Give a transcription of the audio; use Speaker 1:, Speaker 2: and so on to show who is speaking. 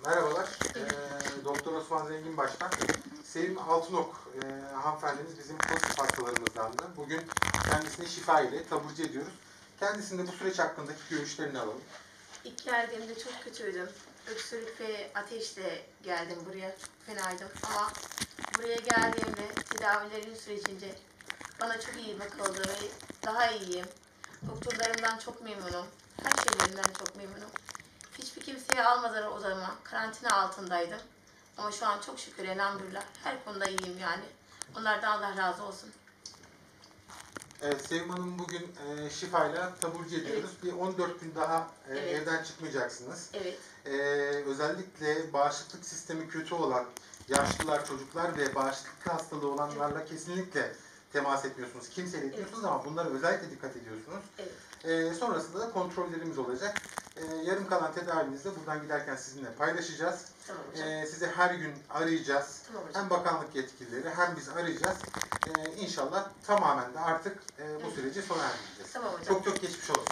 Speaker 1: Merhabalar, Doktor Osman Zengin Başkan. Sevim Altınok hanımefendimiz bizim pozitif hastalarımızdandı. Bugün kendisini şifa ile taburcu ediyoruz. Kendisinde bu süreç hakkındaki görüşlerini alalım.
Speaker 2: İlk geldiğimde çok kötüydüm. Öksürük ve ateşle geldim buraya. Çok fenaydım ama buraya geldiğimde tedavilerin sürecince bana çok iyi bakıldı ve daha iyiyim. Doktorlarımdan çok memnunum. Her şeylerinden çok memnunum. Hiçbir kimseye almadan o zaman karantina altındaydım. Ama şu an çok şükür elhamdülillah her konuda iyiyim yani. Onlardan Allah razı olsun.
Speaker 1: Evet, Sevim Hanım bugün şifayla taburcu ediyoruz. Evet. Bir 14 gün daha
Speaker 2: evet.
Speaker 1: Evden çıkmayacaksınız.
Speaker 2: Evet.
Speaker 1: Özellikle bağışıklık sistemi kötü olan yaşlılar, çocuklar ve bağışıklık hastalığı olanlarla kesinlikle temas etmiyorsunuz. Kimseyle etmiyorsunuz ama bunlara özellikle dikkat ediyorsunuz.
Speaker 2: Evet.
Speaker 1: Sonrasında da kontrollerimiz olacak. Yarım kalan tedavimizi de buradan giderken sizinle paylaşacağız.
Speaker 2: Tamam
Speaker 1: Sizi her gün arayacağız.
Speaker 2: Tamam
Speaker 1: hem bakanlık yetkilileri hem biz arayacağız. İnşallah tamamen de artık bu süreci sona erdireceğiz.
Speaker 2: Tamam hocam.
Speaker 1: Çok geçmiş olsun.